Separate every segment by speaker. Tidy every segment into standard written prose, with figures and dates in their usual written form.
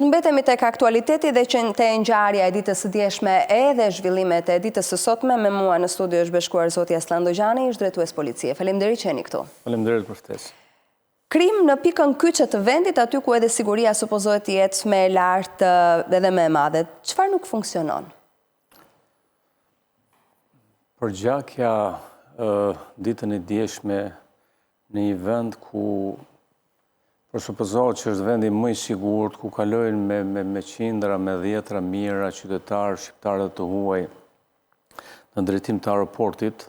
Speaker 1: Mbetemi tek aktualiteti dhe që të ngjarja e ditës së djeshme edhe zhvillimet e ditës së sotme. Me mua në studio është bashkuar zoti Aslan Dojani, ish drejtues policie. Faleminderit që jeni këtu.
Speaker 2: Faleminderit për ftesë.
Speaker 1: Krim në pikën kyçe të vendit, aty ku edhe siguria supozohet të jetë më e lartë edhe më e madhe. Çfarë nuk funksionon?
Speaker 2: Përgjakja ditën e djeshme në një vend ku supozohet që është vendi më i sigurt, ku kalojnë me qindra, me dhjetra mijëra qytetarë shqiptarë të huaj në drejtim të aeroportit,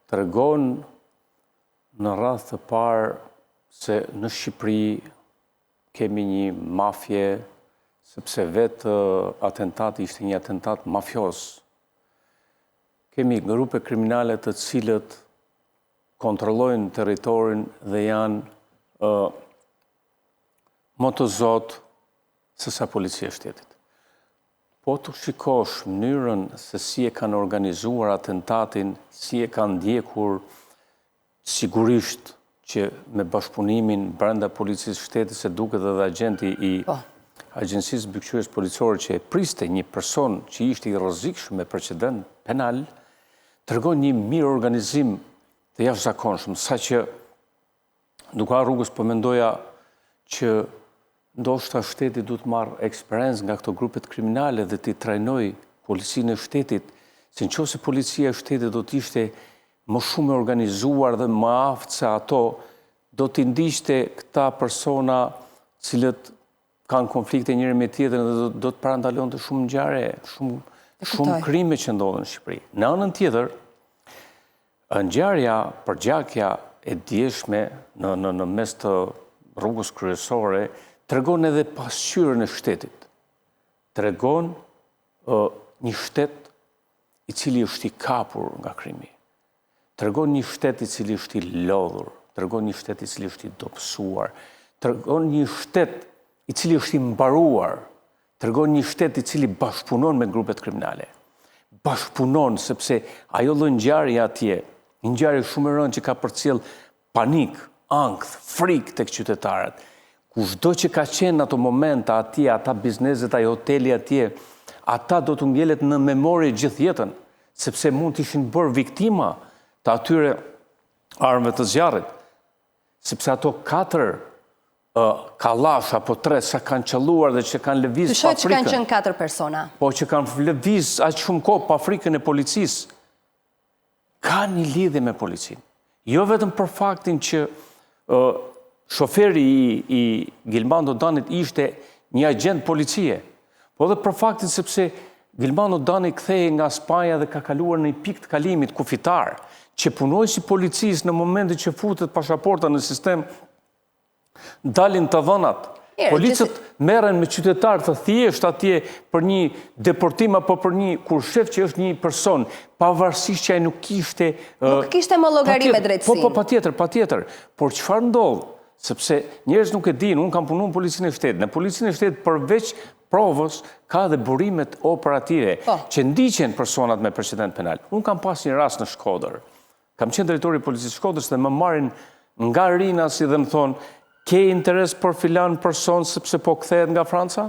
Speaker 2: tregon në radhë të parë se në Shqipëri kemi një mafje, sepse vetë atentati ishte një atentat mafios. Kemi grupe kriminale të cilët kontrollojnë territorin dhe janë më të zotë se sa policia e shtetit. Po të shikosh mënyrën se si e kanë organizuar atentatin, si e kanë ndjekur, sigurisht që me bashkëpunimin brenda policisë shtetit, se duket edhe agenti i Agjencisë Mbikëqyrjes Policore që e priste një person që ishte i rrezikshëm me precedent penal, tregon një mirë organizim të jashtëzakonshëm, saqë duke rrugës po mendoja që ndoshta shteti duhet të marrë eksperiencë nga këto grupet kriminale dhe t'i trajnoj policinë e shtetit, se nëse policia e shtetit do të ishte më shumë e organizuar dhe më aftë se ato, do t'i ndiqte këta persona cilët kanë konflikte njëri me tjetrin dhe do të parandalonte shumë ngjarje, shumë krime që ndodhen në Shqipëri. Në anën tjetër, ngjarja, përgjakja e djeshme në mes të rrugës kryesore tregon edhe pasqyrën e shtetit. Tregon një shtet i cili është i kapur nga krimi. Tregon një shtet i cili është i lodhur. Tregon një shtet i cili është i dobësuar. Tregon një shtet i cili është i mbaruar. Tregon një shtet i cili bashkëpunon me grupet kriminale. Bashkëpunon sepse ajo lloj ngjarje atje, një ngjarje shumë e rëndë që ka përcjell panik, ankth, frikë tek qytetarët. Kushdo që ka qenë ato momenta atje, ata bizneset, ai hoteli atje, ata do t'u ngjelet në memori gjithë jetën, sepse mund të ishin bërë viktima të atyre armëve të zjarrit, sepse ato 4 kallash apo 3 sa kanë qelluar dhe që kanë lëviz pa frikën.
Speaker 1: Që kanë qenë 4 persona.
Speaker 2: Po që kanë lëviz aq shumë kohë pa frikën e policisë. Ka një lidhje me policinë. Jo vetëm për faktin që shoferi i Gilmando Danit ishte një agent policie, po edhe për faktin sepse Gilmando Dani kthehej nga Spanja dhe ka kaluar në një pikë të kalimit kufitar, që punoi si policisë në momentin që futet pasaporta në sistem, dalin të dhënat. Policët merren me qytetarë të thjesht atje për një deportim apo për një kur shef që është një person, pavarësisht që ai nuk kishte
Speaker 1: më llogari me drejtësinë.
Speaker 2: Po patjetër. Por çfarë ndodh? Sepse njerëz nuk e dinë, unë kam punuar në policinë e shtetit. Në policinë e shtetit përveç provës ka dhe burimet operative që ndiqen personat me precedent penal. Unë kam pas një rast në Shkodër. Kam qenë drejtori i policisë Shkodrës dhe më marrin nga Rinasi dhe më thonë, ke interes për filan person sepse po kthehet nga Franca?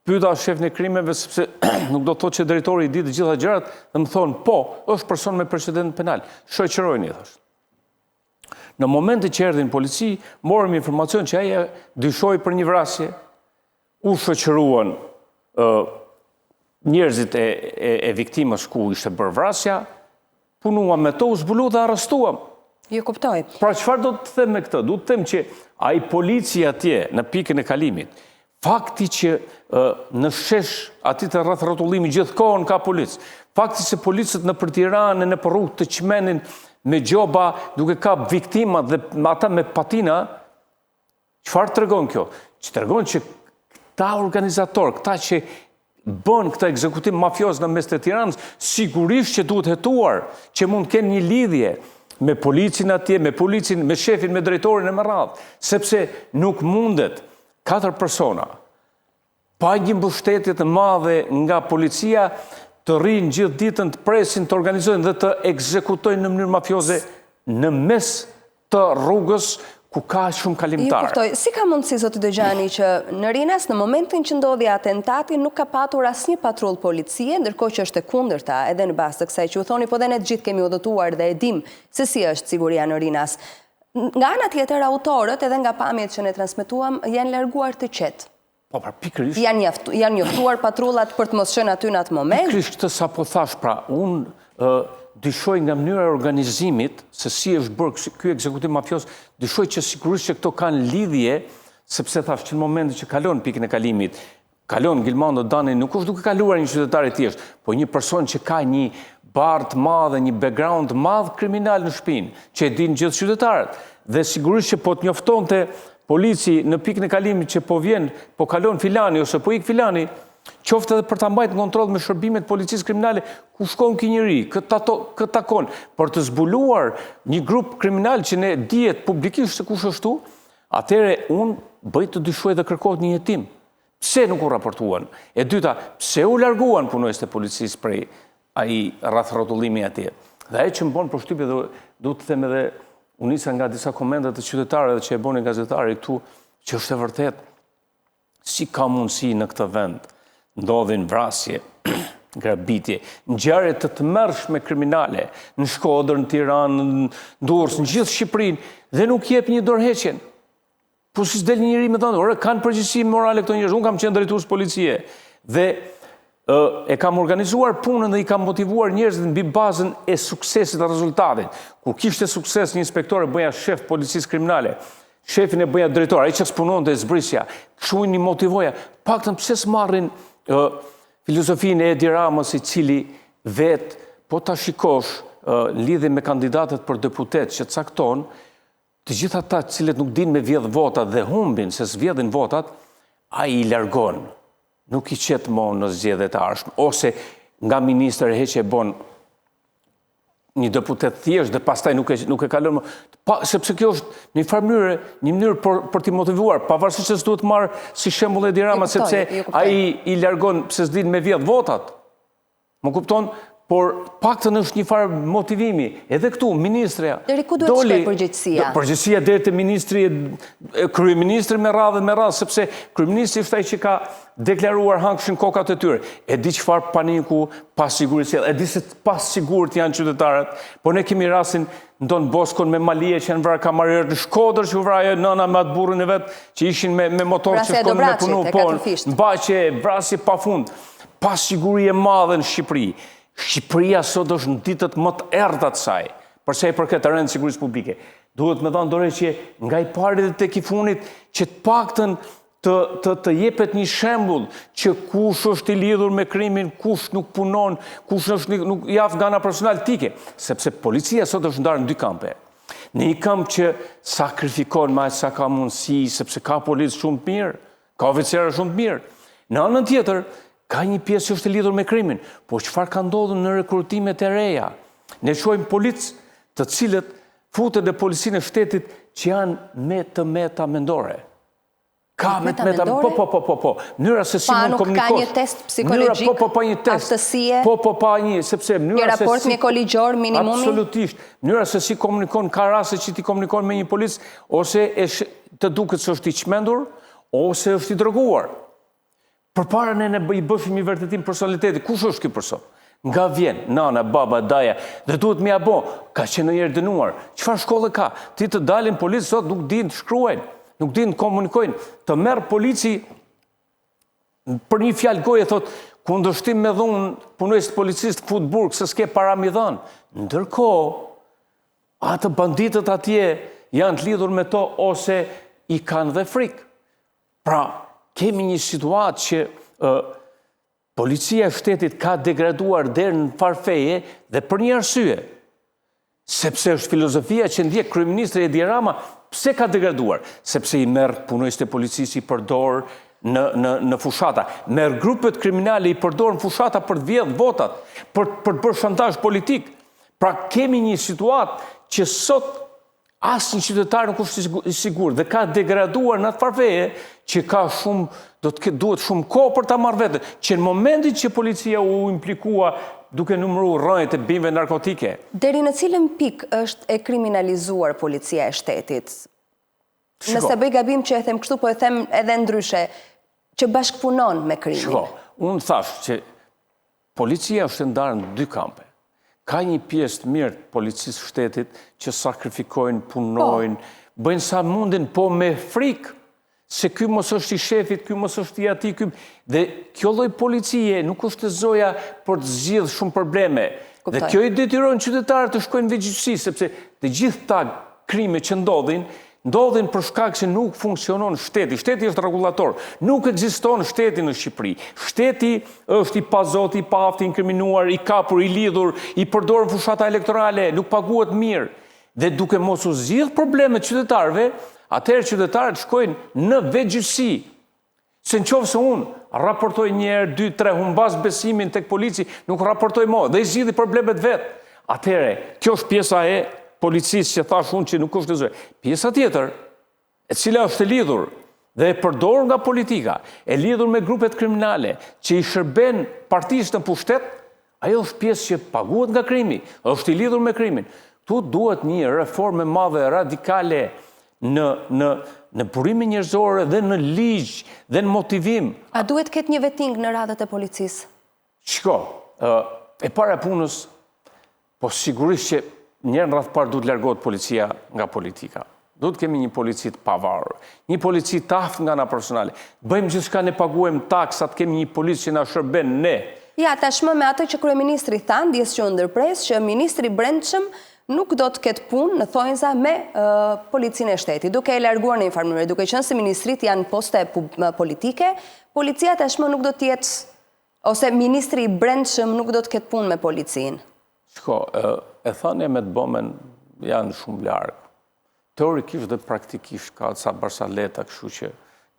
Speaker 2: Pyeta shefin e krimeve sepse nuk do të thotë që drejtori i di të gjitha gjërat dhe më thonë, po, është person me precedent penal. Shoqërojeni, thosh. Në momentin që erdhin polici, morëm informacion që ai dyshoi për një vrasje, u shoqëruan njerëzit e viktimës ku ishte bërë vrasja, punuam me to, u zbulu dhe arrestuam.
Speaker 1: Jo kuptoj.
Speaker 2: Pra çfarë do të them me këtë? Do të them që ai policia atje në pikën e kalimit, fakti që në shesh aty të rreth rrotullimit gjithkohon ka policë, fakti se policët nëpër Tiranë, nëpër rrugë të çmenin me gjoba duke kap viktima dhe ata me patina, çfarë tregon kjo? Që tregon që këta organizatorë, këta që bën këtë ekzekutim mafios në mes të Tiranës, sigurisht që duhet hetuar, që mund të kenë një lidhje me policin atje, me shefin, me drejtorin e me radhë, sepse nuk mundet 4 persona pa një mbështetje të madhe nga policia të rrinë gjithë ditën, të presin, të organizojnë dhe të ekzekutojnë në mënyrë mafioze në mes të rrugës ku ka shumë
Speaker 1: Ju
Speaker 2: kalimtarë.
Speaker 1: kuptoj, si ka mundësi, zoti Dojani, që në Rinas, në momentin që ndodhi atentati, nuk ka patur asnjë patrull policie, ndërkohë që është e kundërta, edhe në bazë të kësaj që u thoni, po dhe ne të gjithë kemi udhëtuar dhe e dim se si është siguria në Rinas. Nga ana tjetër, autorët, edhe nga pamjet që ne transmetuam, janë larguar të qetë.
Speaker 2: Po, pra, pikërisht.
Speaker 1: Janë njoftuar patrullat për të mos qenë aty në atë moment.
Speaker 2: Pikërisht këtë sa po thash, pra, unë dyshoj nga mënyra e organizimit, se si është bërë ky ekzekutim mafios, dyshoj që sigurisht që këto kanë lidhje, sepse thash që në momentin që kalon pikën e kalimit, kalon Gilmando Dani, nuk është duke kaluar një qytetar i thjesht, po një person që ka një barë të madhe, një background madh kriminal në shtëpinë, që e dinë gjithë qytetarët. Dhe sigurisht që po të njoftonte polici në pikën e kalimit që po vjen, po kalon filani ose po ik filani, qoftë edhe për ta mbajtur në kontroll me shërbimet të policisë kriminale, ku shkon ky njeri, këtë takon, për të zbuluar një grup kriminal që ne dihet publikisht se kush është tu, atëherë unë bëj të dyshoj dhe kërkohet një hetim. Pse nuk u raportuan? E dyta, pse u larguan punojës të policisë prej ai rreth rrotullimi atje? Dhe ai që më bën përshtypje dhe duhet të them edhe unë nisa nga disa komentet të qytetarëve që e bënin gazetari këtu, që është e vërtet, si ka mundësi në këtë vend ndodhin vrasje, grabitje, ngjarje të tmerrshme kriminale në Shkodër, në Tiranë, në Durrës, në gjithë Shqipërinë dhe nuk jep një dorëheqjen. Po si s'del një njeri me thënë, ore, kanë përgjegjësi morale këto njerëz. Unë kam qenë drejtues policie dhe e kam organizuar punën dhe i kam motivuar njerëzit mbi bazën e suksesit të rezultatit. Kur kishte sukses një inspektor e bëja shef policisë kriminale, shefin e bëja drejtor, ai që spunonte e zbrisja, kështu i motivoja, paktën pse s'marrin filozofinë e Edi Ramës, i cili vetë, po ta shikosh lidhje me kandidatët për deputet që cakton, të gjitha ata cilët nuk din me vjedh votat dhe humbin se s'vjedhin votat, ai i largon. Nuk i qetë mo në zgjedhjet e ardhshme, ose nga ministër e heqe bon një deputet thjesht dhe pastaj nuk e kalon më. Sepse kjo është një farë një mënyrë për t'i motivuar, pavarësisht se s'duhet marrë si shembull Edi Rama, sepse ai i largon pse s'din me vjedh votat. Më kupton? Por paktën është një farë motivimi. Edhe këtu, ministreja...
Speaker 1: Deri ku duhet shkoj përgjegjësia?
Speaker 2: Përgjegjësia deri te ministri, kryeministri me radhë, sepse kryeministri është ai që ka deklaruar hankëshin kokat e tyre. E di çfarë paniku, pasigurisë, e di se pasigurt janë qytetarët, por ne kemi rastin Don Boskon me Malie që janë vrarë kamarierët në Shkodër, që u vraje nëna me atë burrin e vet, që ishin me motor që shkonin me punu, po, mbaqje, vrasje pafund. Pasiguri e madhe në Shqipëri. Shqipëria sot është në ditët më të errëta të saj, përsa i përket të rendit sigurisë publike. Duhet me dhënë dorëheqje nga i pari dhe tek i funit që të paktën të jepet një shembull që kush është i lidhur me krimin, kush nuk punon, kush nuk jaf nga ana personalitike, sepse policia sot është ndarë në dy kampe. Në një kamp që sakrifikon ma sa ka mundësi, sepse ka policë shumë të mirë, ka oficerë shumë të mirë. Në anën tjetër, ka një pjesë që është lidhur me krimin, po çfarë ka ndodhur në rekrutimet e reja? Ne shohim policë të cilët futen në policinë e shtetit që janë me të meta mendore. Ka me të meta, po. Mënyra se si mund komunikosh.
Speaker 1: Pa nuk ka një test psikologjik, aftësie,
Speaker 2: pa një, sepse
Speaker 1: një raport mjekoligjor minimumi?
Speaker 2: Absolutisht. Mënyra se si komunikon, ka raste që ti komunikon me një policë, ose të duket se është i çmendur, ose është i droguar. Përpara ne i bëfim një vërtetim personaliteti, kush është ky person? Nga vjen, nana, baba, daja, dhe duhet me ja bo, ka qenë ndonjëherë dënuar. Çfarë shkolle ka? Ti të dalin policë sot nuk dinë të shkruajnë, nuk dinë të komunikojnë. Të merr polici për një fjalë goje thot, kundërshtim me dhunë, punojës të policisë të fut burg se s'ke para mi dhënë. Ndërkohë, atë banditët atje janë të lidhur me to ose i kanë dhe frikë. Pra, kemi një situatë që policia e shtetit ka degraduar deri në farfeje dhe për një arsye. Sepse është filozofia që ndjek kryeministri Edi Rama, pse ka degraduar? Sepse i merr punojësit e policisë i përdor në fushata. Merr grupet kriminale i përdor në fushata për të vjedhur votat, për të bërë shantazh politik. Pra kemi një situatë që sot asnjë qytetar nuk është i sigurt dhe ka degraduar në atë farfeje që ka shumë, duhet shumë kohë për ta marrë veten, që në momentin që policia u implikua duke numëruar rrënjët e bimëve narkotike.
Speaker 1: Deri në cilën pikë është e kriminalizuar policia e shtetit? Nëse bëj gabim që e them kështu, po e them edhe ndryshe, që bashkëpunon me krimin.
Speaker 2: Shko, unë thash që policia është ndarë në dy kampe. Ka një pjesë të mirë të policisë shtetit që sakrifikojnë, punojnë, bëjnë sa mundin, po me frikë, se ky mos është i shefit, ky mos është i ati, dhe kjo lloj policie nuk është zoja për të zgjidhur shumë probleme. Dhe kjo i detyron qytetarët të shkojnë në gjyqësi, sepse të gjithë ta krime që ndodhin për shkak se nuk funksionon shteti. Shteti është rregullator. Nuk ekziston shteti në Shqipëri. Shteti është i pazot, i paft, i inkriminuar, i kapur, i lidhur, i përdorur fushata elektorale, nuk paguhet mirë. Dhe duke mos u zgjidh problemet qytetarëve, atëherë qytetarët shkojnë në vetgjyqësi. Se nëse unë raportoj një herë, 2, 3, humbas besimin tek polici, nuk raportoj më dhe i zgjidhi problemet vet. Atëherë, kjo është pjesa e policisë që thash unë që nuk është e zë. Pjesa tjetër, e cila është e lidhur dhe e përdorur nga politika, e lidhur me grupet kriminale, që i shërben partisë në pushtet, ajo është pjesë që paguhet nga krimi, është i lidhur me krimin. Tu duhet një reformë e madhe radikale në burimin njerëzore dhe në ligj dhe në motivim.
Speaker 1: A duhet ketë një vetting në radhët e policisë?
Speaker 2: Shko, e para punës, po sigurisht që njerën rreth parë duhet largohet policia nga politika. Duhet kemi një polici të pavarur, një polici të aftë nga ana personale. Bëjmë gjithçka, ne paguajmë taksat, kemi një policë që na shërben ne.
Speaker 1: Ja, tashmë me atë që kryeministri tha, ndjes që ndërpres që ministri i Brendshëm nuk do të ketë punë në thonjza me policinë e shtetit. Duke e larguar në një farë mënyrë, duke qenë se ministrit janë poste politike, policia tashmë nuk do të jetë, ose ministri i Brendshëm nuk do të ketë punë me policinë.
Speaker 2: Shko, e thënia me të bëmen janë shumë largë. Teorikisht dhe praktikisht ka ca barsaleta, kështu që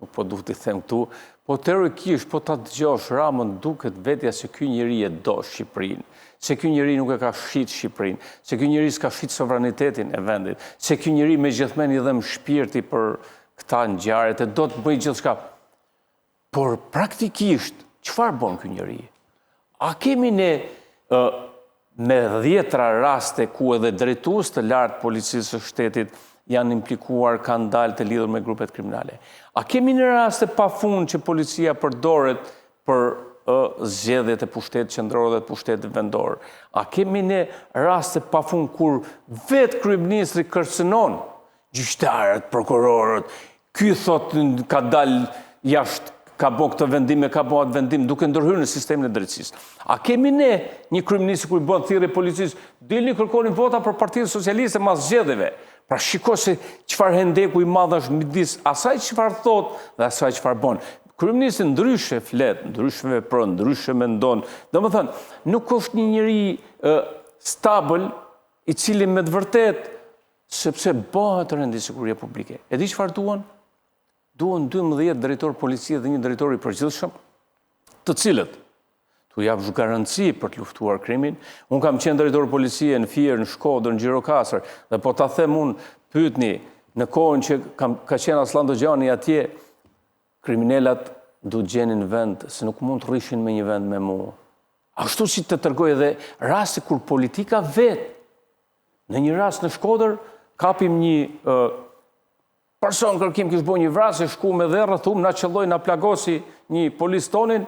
Speaker 2: nuk po duhet i them këtu, po teorikisht po ta dëgjosh Ramën duket vetja se ky njeri e do Shqipërinë, se ky njeri nuk e ka shit Shqipërinë, se ky njeri s'ka shit sovranitetin e vendit, se ky njeri me gjithmonë i dhem shpirti për këta ngjarje, do të bëjë gjithçka. Por praktikisht, çfarë bën ky njeri? A kemi ne me 10 raste ku edhe drejtues të lartë policisë së shtetit janë implikuar, kanë dalë të lidhur me grupet kriminale? A kemi në raste pafund që policia përdoret për zgjedhjet e pushtetit qendror dhe pushtetit vendor? A kemi në raste pafund kur vetë kryeministri kërcënon gjyqtarët, prokurorët, ky thot ka dalë jashtë, ka bo këtë vendim e ka bo atë vendim, duke ndërhyrë në sistemin e drejtësisë. A kemi ne një kryeminist kur i bën thirrje policisë, dilni kërkoni vota për Partinë Socialiste mas zgjedhjeve? Pra shiko se çfarë hendeku i madh është midis asaj çfarë thot dhe asaj çfarë bën. Kryeministri ndryshe flet, ndryshe vepron, ndryshe mendon. Domethënë, nuk është një njeri stabil i cili me të vërtet, sepse bëhet rendi sigurie publike. E di çfarë duan? Duan 12 drejtor policie dhe një drejtor i përgjithshëm, të cilët tu japësh garanci për të luftuar krimin. Unë kam qenë drejtor policie në Fier, në Shkodër, në Gjirokastër, dhe po ta them unë, pyetni, në kohën që ka qenë Aslan Dogjani atje, kriminalat du gjenin vend, se nuk mund të rrishin me një vend me mua. Ashtu si të tërgoj edhe rasti kur politika vetë, në një rast në Shkodër, kapim një person kërkim kishë bo një vrasje, shku me dhe rrëthum, na qëlloj, na plagosi një polis tonin,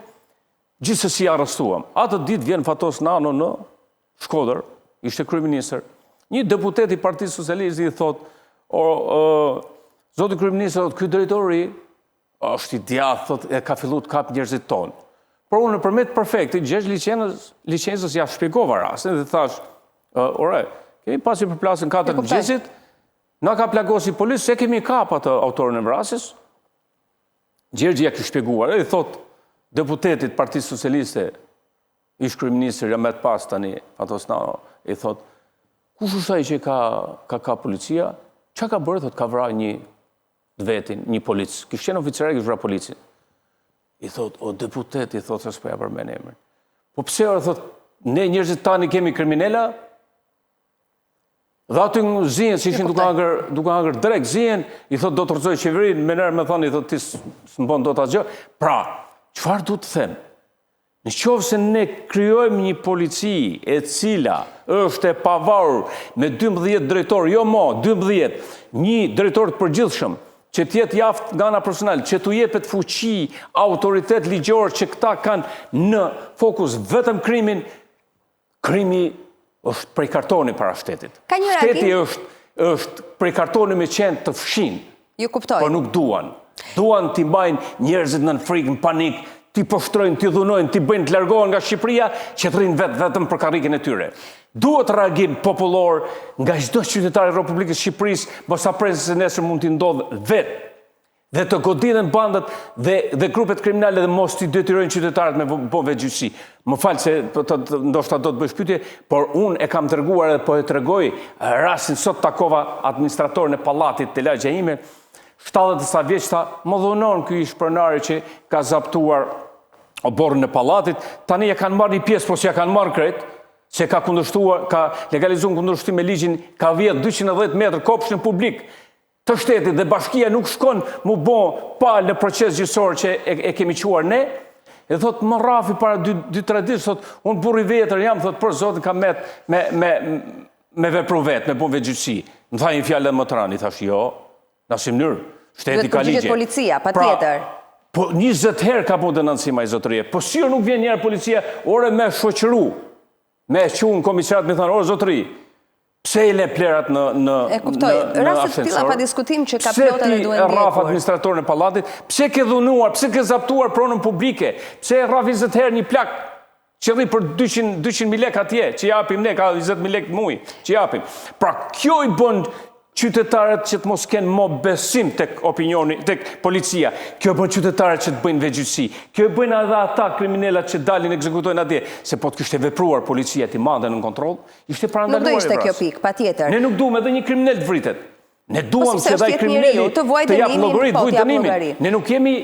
Speaker 2: gjithsesi arrestuam. Atë ditë vjen Fatos Nano në Shkodër, ishte kryeministër. Një deputet i Partisë Socialiste i thot, zoti kryeministër, ky drejtori është i djathtë, thot, e ka filluar të kap njerëzit tonë. Por unë nëpërmjet prefektit, gjesh licencës ja shpjegova rastin dhe thash, ore, kemi pasi përplasën 4 mëngjesit, na ka plagosi polis, se kemi kap atë autorin e vrasjes. Gjergji ja kishte shpjeguar, i thot deputetit Partisë Socialiste, ish kryeministri Ramet Pas tani, Fatos Nano, i thot, kush është ai që ka policia? Çka ka bërë? Thot, ka vrarë një vetin, një polic. Kishte qenë oficer, kishte vrarë policin. I thot, o deputet, i thot, se s'po ja përmend emrin. Po pse, thot, ne njerëzit tani kemi kriminala? Dhe aty zihen, si ishin duke hangër drek, zihen, i thot, do të rrëzoj qeverinë, me nërë me thonë, i thot, ti s'mbon do të asgjë. Pra, çfarë du të them? Në qoftë se ne krijojmë një polici e cila është e pavarur me 12 drejtor, jo mo, 12, një drejtor të përgjithshëm, që tjetë jaftë nga ana personal, që t'u jepet fuqi, autoritet ligjor që këta kanë në fokus vetëm krimin, krimi është prej kartoni para shtetit. Shteti është prej kartoni me qenë të fshin, por nuk duan. Duan t'i mbajnë njerëzit në frikë, në panik, t'i poshtrojnë, t'i dhunojnë, t'i bëjnë të largohen nga Shqipëria, që të rinë vetëm për karriken e tyre. Duhet reagim popullor nga çdo qytetar i Republikës Shqipërisë, mos sa presë se nesër mund t'i ndodhë vetë, dhe të godinen bandët dhe grupet kriminale dhe mos t'i detyrojnë qytetarët me bove gjyqësi. Më falë se ndoshta do të bësh pyetje, por unë e kam treguar edhe po e tregoj rastin sot takova administratorin e pallatit të lagja ime, 70 sa vjeçta, më dhunon ky ish pronari që ka zaptuar oborrin e pallatit, tani ja kanë marrë një pjesë, por që ja kanë marrë krejt, se ka kundërshtuar, ka legalizuar kundërshtim me ligjin, ka vjedh 210 metër kopshin publik të shtetit dhe bashkia nuk shkon mu bo pa në proces gjyqësor që e kemi quar ne, e thot më rafi para 2-3 ditë, thot unë burri vetër jam, thot për zotin ka me vepru vetë, me bo vetë gjyqësi. Më tha një fjallë dhe më të rani, thash jo, në asim mënyrë, shteti ka ligje.
Speaker 1: Dhe të policia, pa tjetër.
Speaker 2: Po 20 herë ka bu denuncim ai zotërie, po si nuk vjen njerë policia, ore me shoqëru, me qunë komisarat me thënë, ore zotëri, pse i le plerat në
Speaker 1: e kuptoj, rastet tilla pa diskutim që ka plota dhe duhen ndjekur.
Speaker 2: Pse ti rraf administratorin e pallatit, pse ke dhunuar, pse ke zaptuar pronën publike, pse rraf 20 herë një plak që dhi për 200.000 lek atje, që japim ne, ka 20.000 lek muj, që japim. Pra kjo i bën qytetarët që të mos kenë mo besim tek opinioni, tek policia. Kjo bën qytetarët që të bëjnë vegjyqësi. Kjo bën edhe ata kriminalat që dalin ekzekutojnë atje, se po të kishte vepruar policia ti mande në kontroll, ishte parandaluar.
Speaker 1: Nuk do ishte kjo pikë, patjetër.
Speaker 2: Ne nuk duam edhe një kriminal të vritet. Ne duam që edhe ai kriminali të jap llogari, të vuaj dënimin. Ne nuk jemi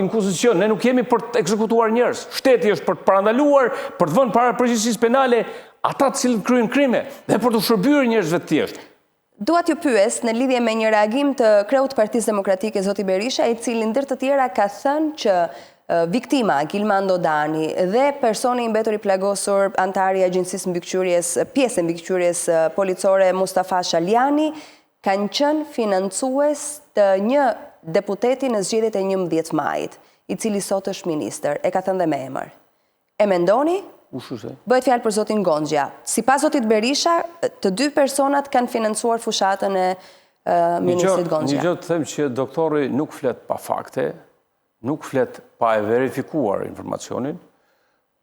Speaker 2: inkuzicion, ne nuk jemi për të ekzekutuar njerëz. Shteti është për të parandaluar, për të vënë para përgjegjësisë penale ata të cilët kryejnë krime dhe për të shërbyer njerëzve të thjeshtë.
Speaker 1: Dua t'ju pyes në lidhje me një reagim të kreut Partisë Demokratike zoti Berisha, i cili ndër të tjera ka thënë që viktima Gilmando Dani dhe personi i mbetur i plagosur antari i agjencisë mbikëqyrjes, pjesë mbikëqyrjes policore Mustafa Shaljani kanë qenë financues të një deputeti në zgjedhjet e 11 majit, i cili sot është ministër, e ka thënë dhe me emër. E mendoni? Bëhet fjalë për zotin Gonxha. Sipas zotit Berisha, të dy personat kanë financuar fushatën e ministrit Gonxha.
Speaker 2: Një gjë të them që doktori nuk flet pa fakte, nuk flet pa e verifikuar informacionin,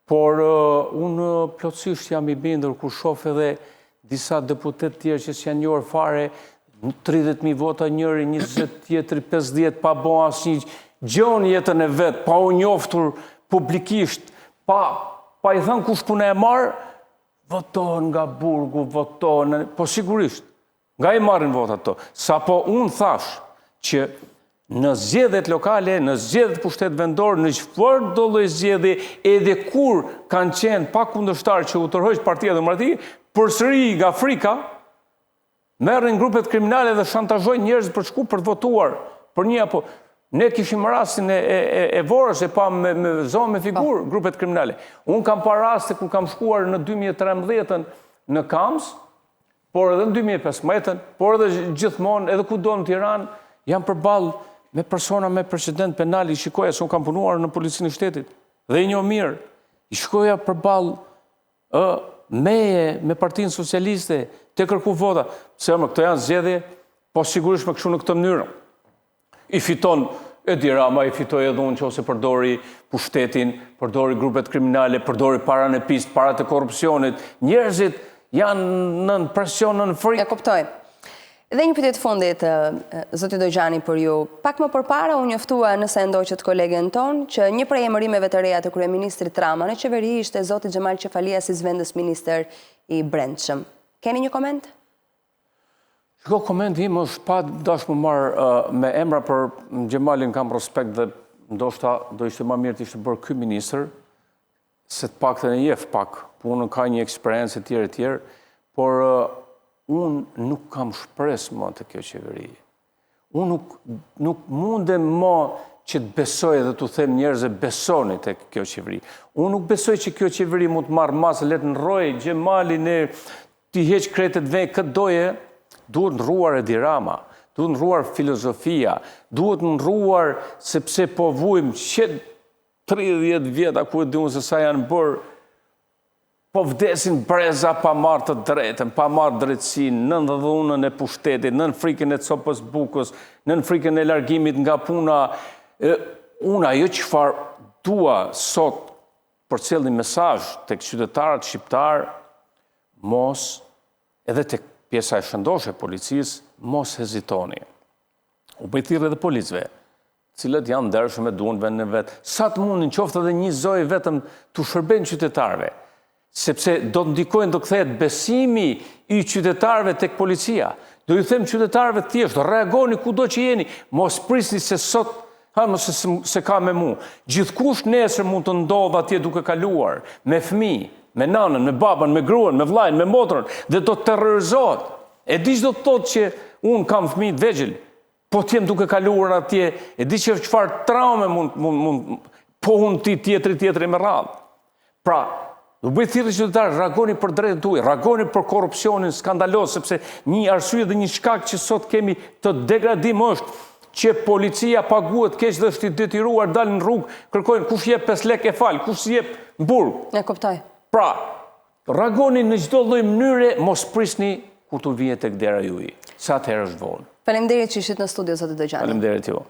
Speaker 2: por unë plotësisht jam i bindur kur shoh edhe disa deputet tjerë që s'janë njohur fare, 30.000 vota njëri, 20 tjetri, 50, pa bo asnjë gjë jetën e vet, pa u njoftur publikisht, pa i thënë kush punë e marë, votohen nga burgu, votohen, po sigurisht, nga i marrin votat to. Sa po unë thash që në zgjedhjet lokale, në zgjedhjet pushtet vendor, në çfarë do lloj zgjedhje, edhe kur kanë qenë pa kundërshtar që u tërhoq Partia Demokratike, përsëri nga Afrika, merrin grupet kriminale dhe shantazhojnë njerëz për shku për të votuar për një apo. Ne kishim rastin e Vorës, e pa me zonë me figurë, grupet kriminale. Unë kam pa raste ku kam shkuar në 2013 në Kams, por edhe në 2015, por edhe gjithmonë, edhe ku do në Tiranë, jam përballë me persona me precedent penal, i shikoja se unë kam punuar në policinë e shtetit, dhe i njoh mirë, i shikoja përballë me Partinë Socialiste, të kërku vota, pse më këto janë zgjedhje, po sigurisht me kështu në këtë mënyrë. I fiton Edi Rama, i fitoj edhe unë që ose përdori pushtetin, përdori grupet kriminale, përdori paran e pist, parat e korupcionit. Njerëzit janë në presion, në frikë.
Speaker 1: Ja kuptoj. Dhe një pyetje të fundit, zoti Dojgjani, për ju. Pak më përpara u njoftua nëse e ndoqët kolegen tonë që një prej emërimeve të reja të kryeministrit Rama në qeveri ishte zoti Xhemal Qefalia si zëvendës ministër i brendshëm. Keni një koment?
Speaker 2: Shko koment im është pa dash më marë me emra për Xhemalin kam prospekt dhe ndoshta do ishte ma mirë të ishte bërë ky ministër, se të pak të në jef pak, punën ka një eksperiencë e tjerë, por unë nuk kam shpres më të kjo qeveri. Unë nuk mundem më që të besoj dhe të them njerëzve besoni të kjo qeveri. Unë nuk besoj që kjo qeveri mund të marrë masë, letë në rojë, Xhemalin e t'i heq kretet vej këtë doje, duhet ndruar Edi Rama, duhet ndrruar filozofia, duhet ndrruar sepse po vujmë që 30 vjeta ku e diun se sa janë bërë, po vdesin breza pa marrë të drejtën, pa marrë drejtësinë, nën dhunën e pushtetit, nën frikën e copës bukës, nën frikën e largimit nga puna. Unë ajo çfarë dua sot përcjell një mesazh tek qytetarët shqiptar, mos edhe tek pjesa e shëndoshë e policisë, mos hezitoni. U bëj thirrje edhe policëve, cilët janë ndershëm e duan vendin e vet. Sa të mundin qoftë edhe një zoj vetëm tu shërben qytetarëve, sepse do të ndikojnë, do kthehet besimi i qytetarëve tek policia. Do ju them qytetarëve thjesht, reagoni kudo që jeni, mos prisni se sot se ka me mu. Gjithkush nesër mund të ndodh atje duke kaluar me fëmijë, me nanën, me babën, me gruan, me vllajën, me motrën, dhe do të terrorizohet. E di çdo të thotë që unë kam fëmijë të vegjël, po të jem duke kaluar atje, e di që çfarë traume mund po unë tjetri me radhë. Pra, do bëj thirrje qytetarë, reagoni për drejtën tuaj, reagoni për korrupsionin skandalos, sepse një arsye dhe një shkak që sot kemi të degradim është që policia paguhet keq dhe është i detyruar dalin në rrugë, kërkojnë kush jep 5 lekë e fal, kush jep në burg.
Speaker 1: E kuptoj.
Speaker 2: Pra, reagoni në çdo lloj mënyre, mos prisni kur të vihet tek dera juaj. Sa atëherë është vonë.
Speaker 1: Faleminderit që ishit në studio, zotë Dojani.
Speaker 2: Faleminderit ju.